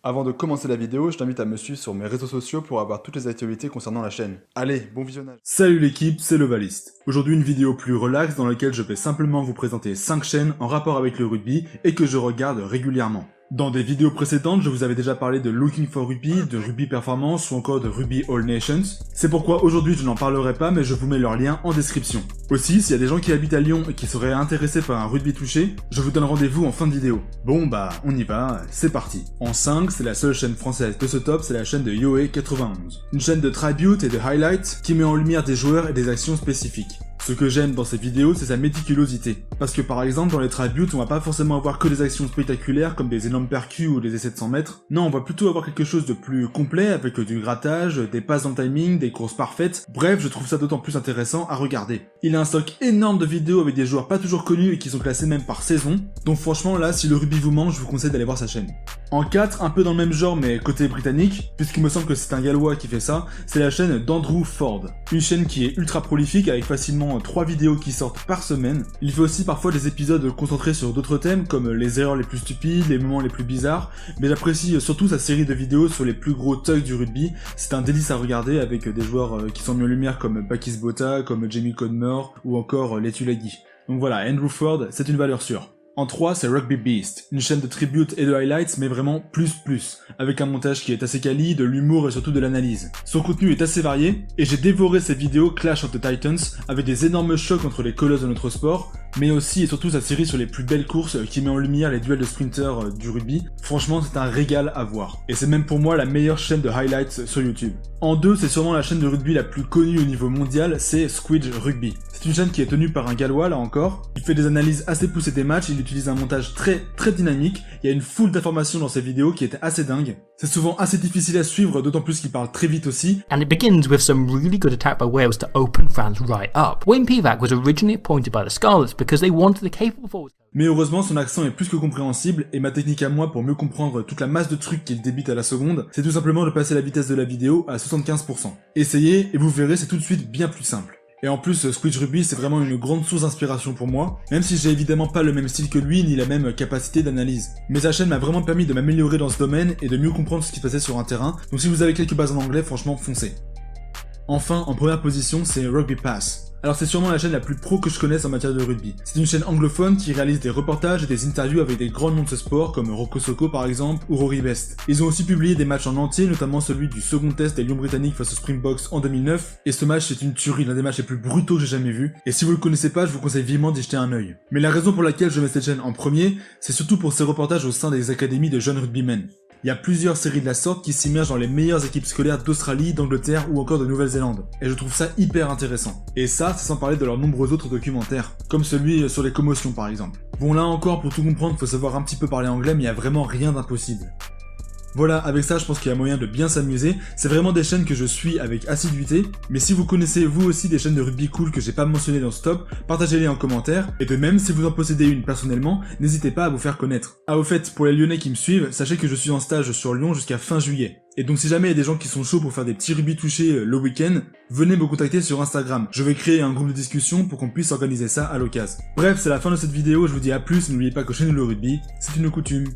Avant de commencer la vidéo, je t'invite à me suivre sur mes réseaux sociaux pour avoir toutes les actualités concernant la chaîne. Allez, bon visionnage. Salut l'équipe, c'est Levalist. Aujourd'hui une vidéo plus relax dans laquelle je vais simplement vous présenter 5 chaînes en rapport avec le rugby et que je regarde régulièrement. Dans des vidéos précédentes, je vous avais déjà parlé de Looking for Rugby, de Rugby Performance ou encore de Rugby All Nations. C'est pourquoi aujourd'hui je n'en parlerai pas mais je vous mets leurs liens en description. Aussi, s'il y a des gens qui habitent à Lyon et qui seraient intéressés par un rugby touché, je vous donne rendez-vous en fin de vidéo. Bon bah, on y va, c'est parti. En 5, c'est la seule chaîne française de ce top, c'est la chaîne de Yoé 91. Une chaîne de tribute et de highlights qui met en lumière des joueurs et des actions spécifiques. Ce que j'aime dans ces vidéos, c'est sa méticulosité. Parce que par exemple, dans les tributes, on va pas forcément avoir que des actions spectaculaires comme des énormes percus ou des essais de 100 mètres. Non, on va plutôt avoir quelque chose de plus complet avec du grattage, des passes dans le timing, des courses parfaites. Bref, je trouve ça d'autant plus intéressant à regarder. Il a un stock énorme de vidéos avec des joueurs pas toujours connus et qui sont classés même par saison. Donc franchement là, si le rugby vous manque, je vous conseille d'aller voir sa chaîne. En 4, un peu dans le même genre mais côté britannique, puisqu'il me semble que c'est un gallois qui fait ça, c'est la chaîne d'Andrew Ford. Une chaîne qui est ultra prolifique avec facilement 3 vidéos qui sortent par semaine. Il fait aussi parfois des épisodes concentrés sur d'autres thèmes comme les erreurs les plus stupides, les moments les plus bizarres, mais j'apprécie surtout sa série de vidéos sur les plus gros thugs du rugby. C'est un délice à regarder avec des joueurs qui sont mis en lumière comme Bakis Botha, comme Jamie Codmore ou encore Letulagi. Donc voilà, Andrew Ford, c'est une valeur sûre. En 3, c'est Rugby Beast, une chaîne de tribute et de highlights, mais vraiment plus, avec un montage qui est assez quali, de l'humour et surtout de l'analyse. Son contenu est assez varié, et j'ai dévoré ses vidéos Clash of the Titans, avec des énormes chocs entre les colosses de notre sport, mais aussi et surtout sa série sur les plus belles courses qui met en lumière les duels de sprinters du rugby. Franchement, c'est un régal à voir. Et c'est même pour moi la meilleure chaîne de highlights sur YouTube. En 2, c'est sûrement la chaîne de rugby la plus connue au niveau mondial, c'est Squidge Rugby. C'est une chaîne qui est tenue par un gallois, là encore. Il fait des analyses assez poussées des matchs, il utilise un montage très dynamique, il y a une foule d'informations dans ses vidéos qui est assez dingue. C'est souvent assez difficile à suivre, d'autant plus qu'il parle très vite aussi. And it begins with some really good attack by Wales to open France right up. Wayne Pivac was originally appointed by the Scarlets because they wanted the capable forwards. Mais heureusement, son accent est plus que compréhensible, et ma technique à moi pour mieux comprendre toute la masse de trucs qu'il débite à la seconde, c'est tout simplement de passer la vitesse de la vidéo à 75%. Essayez, et vous verrez, c'est tout de suite bien plus simple. Et en plus, Squidge Rugby, c'est vraiment une grande source d'inspiration pour moi, même si j'ai évidemment pas le même style que lui, ni la même capacité d'analyse. Mais sa chaîne m'a vraiment permis de m'améliorer dans ce domaine, et de mieux comprendre ce qui se passait sur un terrain, donc si vous avez quelques bases en anglais, franchement, foncez. Enfin, en première position, c'est Rugby Pass. Alors c'est sûrement la chaîne la plus pro que je connaisse en matière de rugby. C'est une chaîne anglophone qui réalise des reportages et des interviews avec des grands noms de ce sport comme Rocco Soko par exemple ou Rory Best. Ils ont aussi publié des matchs en entier, notamment celui du second test des Lions britanniques face aux Springboks en 2009. Et ce match c'est une tuerie, l'un des matchs les plus brutaux que j'ai jamais vu. Et si vous le connaissez pas, je vous conseille vivement d'y jeter un œil. Mais la raison pour laquelle je mets cette chaîne en premier, c'est surtout pour ses reportages au sein des académies de jeunes rugbymen. Il y a plusieurs séries de la sorte qui s'immergent dans les meilleures équipes scolaires d'Australie, d'Angleterre ou encore de Nouvelle-Zélande. Et je trouve ça hyper intéressant. Et ça, c'est sans parler de leurs nombreux autres documentaires, comme celui sur les commotions par exemple. Bon là encore, pour tout comprendre, faut savoir un petit peu parler anglais, mais il y a vraiment rien d'impossible. Voilà, avec ça, je pense qu'il y a moyen de bien s'amuser. C'est vraiment des chaînes que je suis avec assiduité. Mais si vous connaissez vous aussi des chaînes de rugby cool que j'ai pas mentionnées dans ce top, partagez-les en commentaire. Et de même, si vous en possédez une personnellement, n'hésitez pas à vous faire connaître. Ah, au fait, pour les Lyonnais qui me suivent, sachez que je suis en stage sur Lyon jusqu'à fin juillet. Et donc si jamais il y a des gens qui sont chauds pour faire des petits rugby touchés le week-end, venez me contacter sur Instagram. Je vais créer un groupe de discussion pour qu'on puisse organiser ça à l'occasion. Bref, c'est la fin de cette vidéo, je vous dis à plus, n'oubliez pas que chez nous le rugby, c'est une coutume.